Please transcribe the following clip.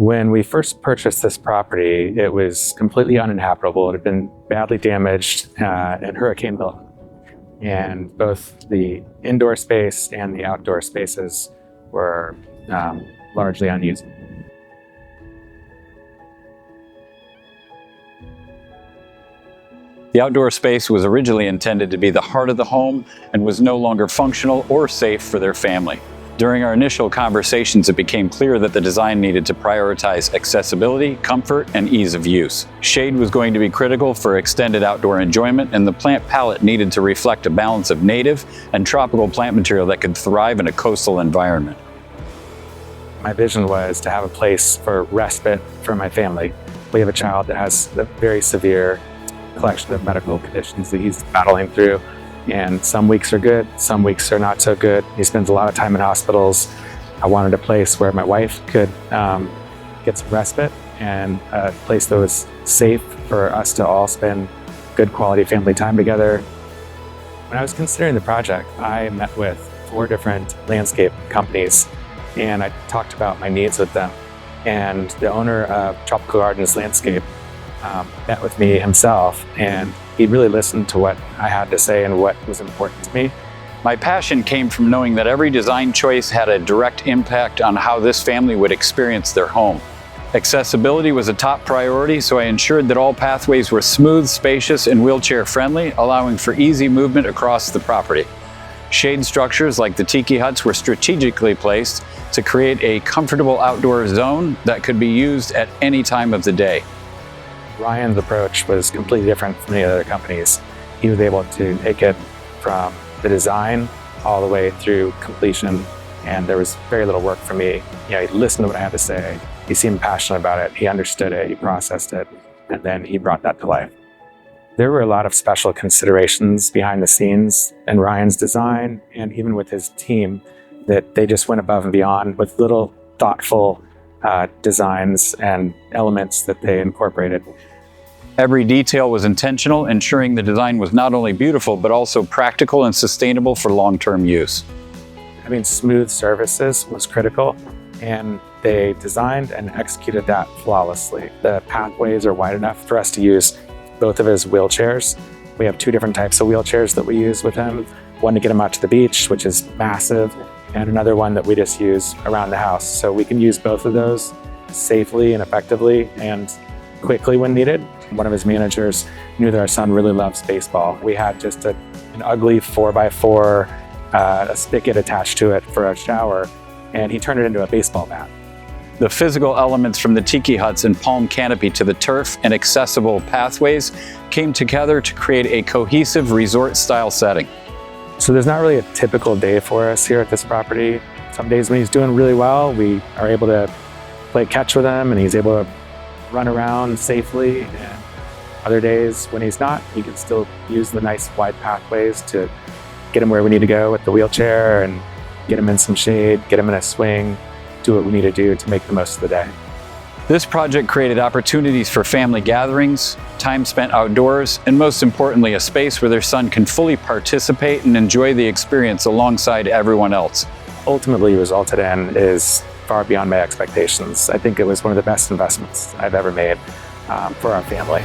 When we first purchased this property, it was completely uninhabitable. It had been badly damaged in Hurricane Milton. And both the indoor space and the outdoor spaces were largely unusable. The outdoor space was originally intended to be the heart of the home and was no longer functional or safe for their family. During our initial conversations, it became clear that the design needed to prioritize accessibility, comfort, and ease of use. Shade was going to be critical for extended outdoor enjoyment, and the plant palette needed to reflect a balance of native and tropical plant material that could thrive in a coastal environment. My vision was to have a place for respite for my family. We have a child that has a very severe collection of medical conditions that he's battling through. And some weeks are good, some weeks are not so good. He spends a lot of time in hospitals. I wanted a place where my wife could get some respite and a place that was safe for us to all spend good quality family time together. When I was considering the project, I met with 4 different landscape companies and I talked about my needs with them. And the owner of Tropical Gardens Landscape met with me himself, and he really listened to what I had to say and what was important to me. My passion came from knowing that every design choice had a direct impact on how this family would experience their home. Accessibility was a top priority, so I ensured that all pathways were smooth, spacious, and wheelchair-friendly, allowing for easy movement across the property. Shade structures like the tiki huts were strategically placed to create a comfortable outdoor zone that could be used at any time of the day. Ryan's approach was completely different from any other companies. He was able to take it from the design all the way through completion, and there was very little work for me. He listened to what I had to say. He seemed passionate about it. He understood it, he processed it, and then he brought that to life. There were a lot of special considerations behind the scenes in Ryan's design, and even with his team, that they just went above and beyond with little thoughtful designs and elements that they incorporated. Every detail was intentional, ensuring the design was not only beautiful, but also practical and sustainable for long-term use. Having smooth surfaces was critical, and they designed and executed that flawlessly. The pathways are wide enough for us to use both of his wheelchairs. We have 2 different types of wheelchairs that we use with him. One to get him out to the beach, which is massive, and another one that we just use around the house. So we can use both of those safely and effectively and quickly when needed. One of his managers knew that our son really loves baseball. We had just an ugly 4x4, a spigot attached to it for a shower, and he turned it into a baseball bat. The physical elements from the tiki huts and palm canopy to the turf and accessible pathways came together to create a cohesive resort-style setting. So there's not really a typical day for us here at this property. Some days when he's doing really well, we are able to play catch with him and he's able to run around safely. And other days when he's not, he can still use the nice wide pathways to get him where we need to go with the wheelchair and get him in some shade, get him in a swing, do what we need to do to make the most of the day. This project created opportunities for family gatherings, time spent outdoors, and most importantly, a space where their son can fully participate and enjoy the experience alongside everyone else. Ultimately resulted in is far beyond my expectations. I think it was one of the best investments I've ever made for our family.